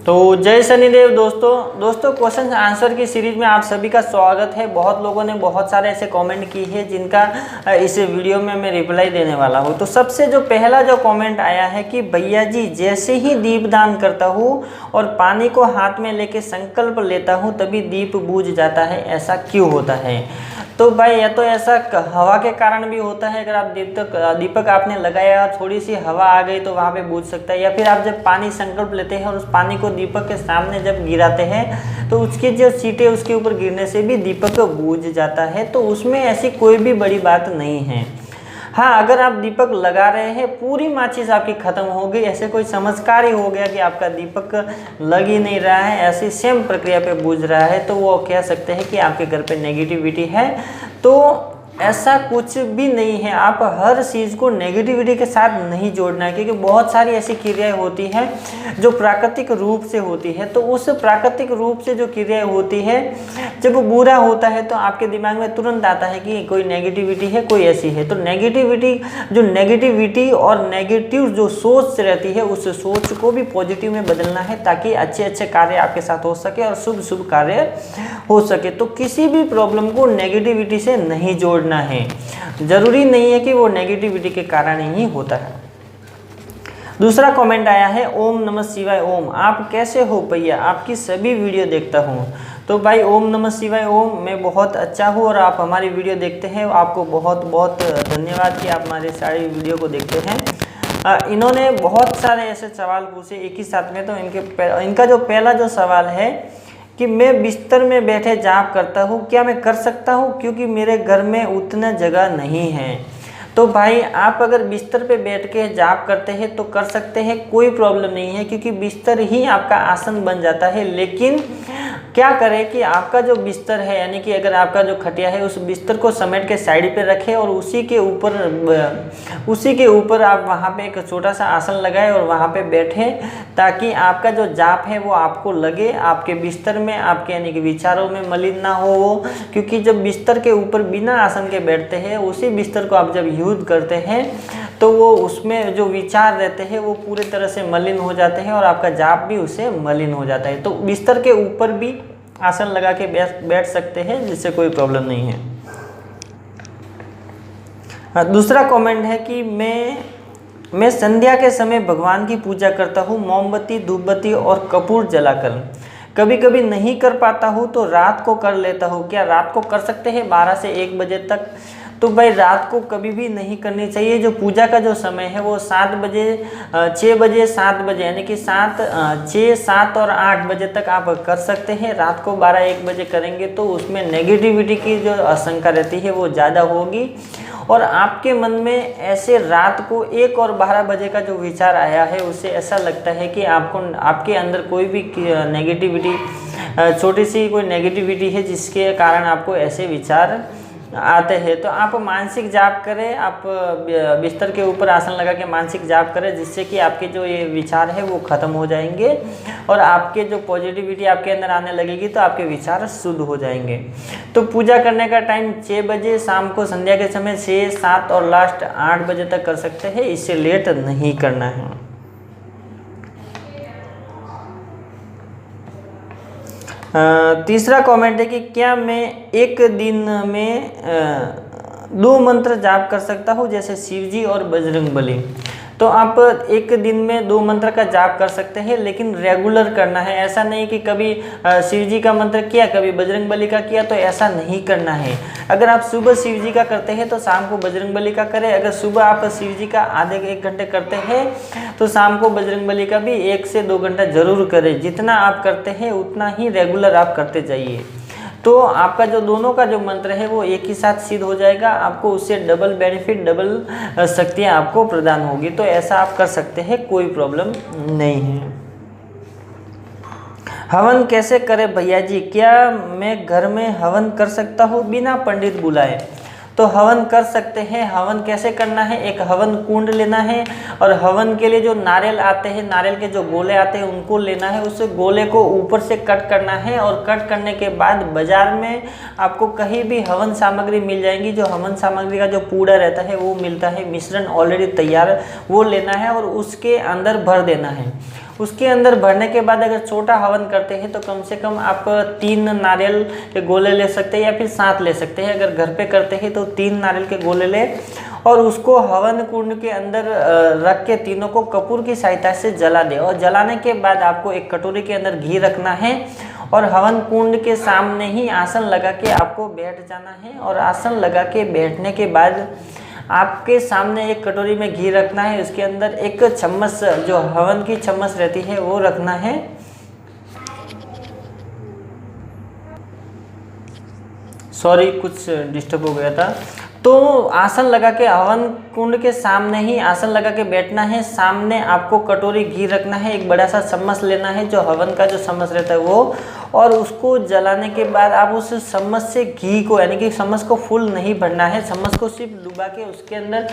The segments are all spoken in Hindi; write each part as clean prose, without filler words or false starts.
तो जय शनिदेव दोस्तों क्वेश्चन आंसर की सीरीज में आप सभी का स्वागत है। बहुत लोगों ने बहुत सारे ऐसे कमेंट किए हैं जिनका इस वीडियो में मैं रिप्लाई देने वाला हूं। तो सबसे जो पहला जो कमेंट आया है कि भैया जी जैसे ही दीपदान करता हूं और पानी को हाथ में लेके संकल्प लेता हूं तभी दीप बुझ जाता है, ऐसा क्यों होता है? तो भाई या तो ऐसा हवा के कारण भी होता है, अगर आप दीपक आपने लगाया और थोड़ी सी हवा आ गई तो वहाँ पे बुझ सकता है, या फिर आप जब पानी संकल्प लेते हैं और उस पानी को दीपक के सामने जब गिराते हैं तो उसकी जो सीटें उसके ऊपर गिरने से भी दीपक बुझ जाता है। तो उसमें ऐसी कोई भी बड़ी बात नहीं है। हाँ, अगर आप दीपक लगा रहे हैं पूरी माचिस आपकी ख़त्म हो गई, ऐसे कोई चमत्कार ही हो गया कि आपका दीपक लग ही नहीं रहा है, ऐसी सेम प्रक्रिया पे बुझ रहा है, तो वो कह सकते हैं कि आपके घर पे नेगेटिविटी है। तो ऐसा कुछ भी नहीं है। आप हर चीज़ को नेगेटिविटी के साथ नहीं जोड़ना है, क्योंकि बहुत सारी ऐसी क्रियाएं होती हैं जो प्राकृतिक रूप से होती है। तो उस प्राकृतिक रूप से जो क्रियाएं होती है, जब वो बुरा होता है तो आपके दिमाग में तुरंत आता है कि कोई नेगेटिविटी है, कोई ऐसी है। तो नेगेटिविटी और नेगेटिव जो सोच रहती है उस सोच को भी पॉजिटिव में बदलना है, ताकि अच्छे अच्छे कार्य आपके साथ हो सके और शुभ शुभ कार्य हो सके। तो किसी भी प्रॉब्लम को नेगेटिविटी से नहीं जोड़ना है। जरूरी नहीं है कि वो नेगेटिविटी के कारण ही होता है। दूसरा कमेंट आया है, ओम नमः शिवाय ओम, आप कैसे हो भैया, आपकी सभी वीडियो देखता हूँ। तो भाई ओम नमः शिवाय ओम, मैं बहुत अच्छा हूँ और आप हमारी वीडियो देखते हैं, आपको बहुत बहुत धन्यवाद कि आप हमारे सारी वीडियो को देखते हैं। इन्होंने बहुत सारे ऐसे सवाल पूछे एक ही साथ में। तो इनका जो पहला जो सवाल है कि मैं बिस्तर में बैठे जाप करता हूँ, क्या मैं कर सकता हूँ, क्योंकि मेरे घर में उतना जगह नहीं है। तो भाई आप अगर बिस्तर पे बैठ के जाप करते हैं तो कर सकते हैं, कोई प्रॉब्लम नहीं है, क्योंकि बिस्तर ही आपका आसन बन जाता है। लेकिन क्या करें कि आपका जो बिस्तर है, यानी कि अगर आपका जो खटिया है, उस बिस्तर को समेट के साइड पे रखें और उसी के ऊपर आप वहाँ पे एक छोटा सा आसन लगाएं और वहाँ पे बैठें, ताकि आपका जो जाप है वो आपको लगे, आपके बिस्तर में, आपके यानी कि विचारों में मलिन ना हो वो। क्योंकि जब बिस्तर के ऊपर बिना आसन के बैठते हैं, उसी बिस्तर को आप जब यूज करते हैं तो वो उसमें जो विचार रहते हैं वो पूरी तरह से मलिन हो जाते हैं और आपका जाप भी उससे मलिन हो जाता है। तो बिस्तर के ऊपर भी आसन लगा के बैठ सकते हैं, जिससे कोई प्रॉब्लम नहीं है। दूसरा कमेंट है कि मैं संध्या के समय भगवान की पूजा करता हूँ, मोमबत्ती, धूपबत्ती और कपूर जलाकर। कभी कभी नहीं कर पाता हूँ तो रात को कर लेता हूँ, क्या रात को कर सकते हैं 12 से 1 बजे तक? तो भाई रात को कभी भी नहीं करनी चाहिए। जो पूजा का जो समय है वो 7 बजे, 6 बजे, 7 बजे, यानी कि 6, 7 और 8 बजे तक आप कर सकते हैं। रात को 12, 1 बजे करेंगे तो उसमें नेगेटिविटी की जो आशंका रहती है वो ज़्यादा होगी, और आपके मन में ऐसे रात को 1 और 12 बजे का जो विचार आया है उससे ऐसा लगता है कि आपके अंदर कोई भी नेगेटिविटी, छोटी सी कोई नेगेटिविटी है जिसके कारण आपको ऐसे विचार आते हैं। तो आप मानसिक जाप करें, आप बिस्तर के ऊपर आसन लगा के मानसिक जाप करें, जिससे कि आपके जो ये विचार है वो ख़त्म हो जाएंगे और आपके जो पॉजिटिविटी आपके अंदर आने लगेगी तो आपके विचार शुद्ध हो जाएंगे। तो पूजा करने का टाइम 6 बजे, शाम को संध्या के समय 6, 7 और लास्ट 8 बजे तक कर सकते हैं, इससे लेट नहीं करना है। तीसरा कमेंट है कि क्या मैं एक दिन में 2 मंत्र जाप कर सकता हूँ, जैसे शिव जी और बजरंगबली? तो आप एक दिन में 2 मंत्र का जाप कर सकते हैं, लेकिन रेगुलर करना है। ऐसा नहीं कि कभी शिव जी का मंत्र किया, कभी बजरंगबली का किया, तो ऐसा नहीं करना है। अगर आप सुबह शिव जी का करते हैं तो शाम को बजरंगबली का करें। अगर सुबह आप शिव जी का आधे 1 घंटे करते हैं तो शाम को बजरंगबली का भी 1 से 2 घंटा जरूर करें। जितना आप करते हैं उतना ही रेगुलर आप करते जाइए, तो आपका जो दोनों का जो मंत्र है वो एक ही साथ सिद्ध हो जाएगा। आपको उससे डबल बेनिफिट, डबल शक्तियाँ आपको प्रदान होगी। तो ऐसा आप कर सकते हैं, कोई प्रॉब्लम नहीं है। हवन कैसे करें भैया जी, क्या मैं घर में हवन कर सकता हूँ बिना पंडित बुलाए? तो हवन कर सकते हैं। हवन कैसे करना है, एक हवन कुंड लेना है और हवन के लिए जो नारियल आते हैं, नारियल के जो गोले आते हैं उनको लेना है। उस गोले को ऊपर से कट करना है और कट करने के बाद बाजार में आपको कहीं भी हवन सामग्री मिल जाएंगी। जो हवन सामग्री का जो पूड़ा रहता है वो मिलता है, मिश्रण ऑलरेडी तैयार, वो लेना है और उसके अंदर भर देना है। उसके अंदर भरने के बाद अगर छोटा हवन करते हैं तो कम से कम आप 3 नारियल के गोले ले सकते हैं या फिर 7 ले सकते हैं। अगर घर पे करते हैं तो 3 नारियल के गोले ले और उसको हवन कुंड के अंदर रख के तीनों को कपूर की सहायता से जला दे। और जलाने के बाद आपको एक कटोरी के अंदर घी रखना है और हवन कुंड के सामने ही आसन लगा के आपको बैठ जाना है। और आसन लगा के बैठने के बाद आपके सामने एक कटोरी में घी रखना है, उसके अंदर एक चम्मच जो हवन की चम्मच रहती है वो रखना है। सॉरी, कुछ डिस्टर्ब हो गया था। तो आसन लगा के हवन कुंड के सामने ही आसन लगा के बैठना है। सामने आपको कटोरी घी रखना है, एक बड़ा सा चम्मच लेना है जो हवन का जो चम्मच रहता है वो, और उसको जलाने के बाद आप उस चम्मच से घी को, यानी कि चम्मच को फुल नहीं भरना है, चम्मच को सिर्फ डुबा के उसके अंदर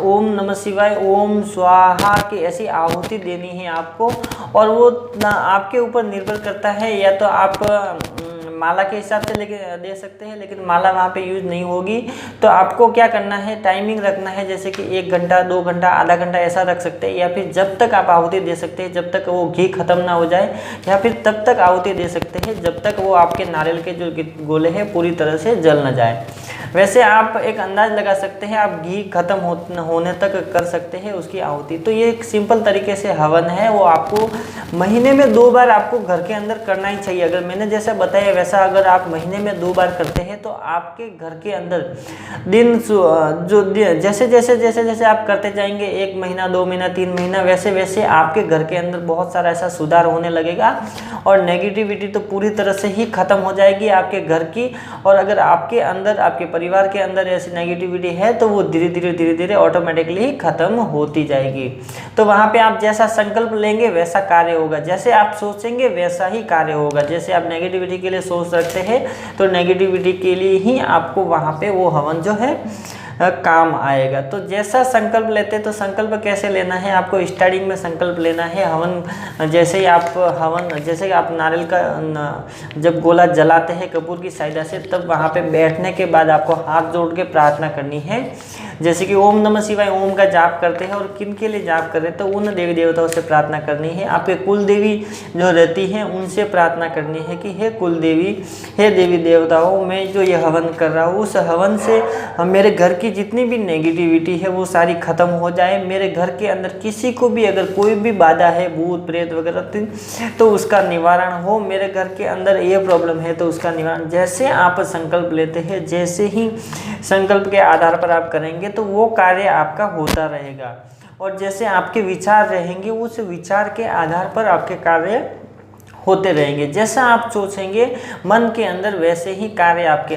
ओम नमः शिवाय, ओम स्वाहा की ऐसी आहुति देनी है आपको। और वो आपके ऊपर निर्भर करता है, या तो आप माला के हिसाब से लेके दे सकते हैं, लेकिन माला वहाँ पे यूज नहीं होगी। तो आपको क्या करना है, टाइमिंग रखना है, जैसे कि 1 घंटा 2 घंटा आधा घंटा ऐसा रख सकते हैं, या फिर जब तक आप आहुति दे सकते हैं, जब तक वो घी खत्म ना हो जाए, या फिर तब तक आहुति दे सकते हैं जब तक वो आपके नारियल के जो गोले हैं पूरी तरह से जल न जाए। वैसे आप एक अंदाज लगा सकते हैं, आप घी खत्म होने तक कर सकते हैं उसकी आहुति। तो ये एक सिंपल तरीके से हवन है, वो आपको महीने में 2 बार आपको घर के अंदर करना ही चाहिए। अगर मैंने जैसा बताया वैसा अगर आप महीने में 2 बार करते हैं तो आपके घर के अंदर दिन जो जैसे जैसे आप करते जाएंगे, 1 महीना 2 महीना 3 महीना, वैसे वैसे आपके घर के अंदर बहुत सारा ऐसा सुधार होने लगेगा और नेगेटिविटी तो पूरी तरह से ही खत्म हो जाएगी आपके घर की। और अगर आपके अंदर, आपके परिवार के अंदर ऐसी नेगेटिविटी है तो वो धीरे धीरे ऑटोमेटिकली खत्म होती जाएगी। तो वहाँ पे आप जैसा संकल्प लेंगे वैसा कार्य होगा, जैसे आप सोचेंगे वैसा ही कार्य होगा। जैसे आप नेगेटिविटी के लिए सोच रखते हैं तो नेगेटिविटी के लिए ही आपको वहाँ पे वो हवन जो है काम आएगा। तो जैसा संकल्प लेते हैं, तो संकल्प कैसे लेना है, आपको स्टार्टिंग में संकल्प लेना है हवन, जैसे ही आप नारियल का जब गोला जलाते हैं कपूर की सहायता से, तब वहाँ पे बैठने के बाद आपको हाथ जोड़ के प्रार्थना करनी है। जैसे कि ओम नमः शिवाय, ओम का जाप करते हैं, और किन के लिए जाप कर रहे हैं तो उन देवी देवताओं से प्रार्थना करनी है। आपके कुल देवी जो रहती हैं उनसे प्रार्थना करनी है कि हे कुल देवी, हे देवी देवताओं, मैं जो ये हवन कर रहा हूँ उस हवन से मेरे घर की जितनी भी नेगेटिविटी है वो सारी खत्म हो जाए। मेरे घर के अंदर किसी को भी अगर कोई भी बाधा है, भूत प्रेत वगैरह, तो उसका निवारण हो। मेरे घर के अंदर ये प्रॉब्लम है तो उसका निवारण। जैसे आप संकल्प लेते हैं, जैसे ही संकल्प के आधार पर आप करेंगे तो वो कार्य आपका होता रहेगा। और जैसे आपके विचार रहेंगे उस विचार के आधार पर आपके कार्य होते रहेंगे। जैसा आप सोचेंगे मन के अंदर वैसे ही कार्य आपके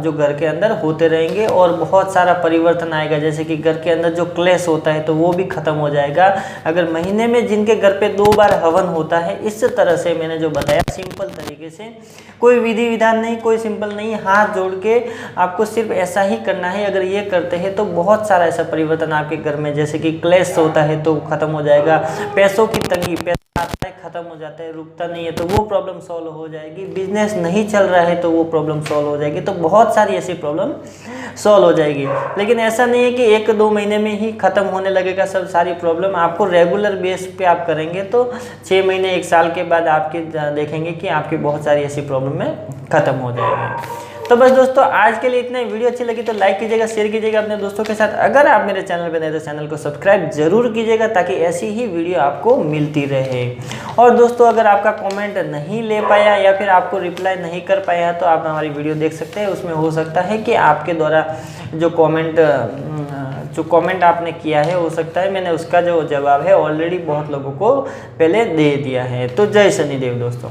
जो घर के अंदर होते रहेंगे और बहुत सारा परिवर्तन आएगा। जैसे कि घर के अंदर जो क्लेश होता है तो वो भी खत्म हो जाएगा। अगर महीने में जिनके घर पे 2 बार हवन होता है, इस तरह से मैंने जो बताया सिंपल तरीके से, कोई विधि विधान नहीं, कोई सिंपल नहीं, हाथ जोड़ के आपको सिर्फ ऐसा ही करना है। अगर ये करते हैं तो बहुत सारा ऐसा परिवर्तन आपके घर में, जैसे कि क्लेश होता है तो खत्म हो जाएगा, पैसों की तंगी, पैसा आता है खत्म हो जाता है, रुकता नहीं है तो वो प्रॉब्लम सॉल्व हो जाएगी, बिजनेस नहीं चल रहा है तो वो प्रॉब्लम सॉल्व हो जाएगी। तो बहुत सारी ऐसी प्रॉब्लम सॉल्व हो जाएगी। लेकिन ऐसा नहीं है कि 1-2 महीने में ही खत्म होने लगेगा सब सारी प्रॉब्लम। आपको रेगुलर बेस पे आप करेंगे तो 6 महीने 1 साल के बाद आपके देखेंगे कि आपकी बहुत सारी ऐसी प्रॉब्लम में खत्म हो जाएगी। तो बस दोस्तों, आज के लिए इतना ही। वीडियो अच्छी लगी तो लाइक कीजिएगा, शेयर कीजिएगा अपने दोस्तों के साथ। अगर आप मेरे चैनल पर नए तो चैनल को सब्सक्राइब जरूर कीजिएगा ताकि ऐसी ही वीडियो आपको मिलती रहे। और दोस्तों, अगर आपका कमेंट नहीं ले पाया या फिर आपको रिप्लाई नहीं कर पाया तो आप हमारी वीडियो देख सकते हैं। उसमें हो सकता है कि आपके द्वारा जो कमेंट आपने किया है, हो सकता है मैंने उसका जो जवाब है ऑलरेडी बहुत लोगों को पहले दे दिया है। तो जय शनिदेव दोस्तों।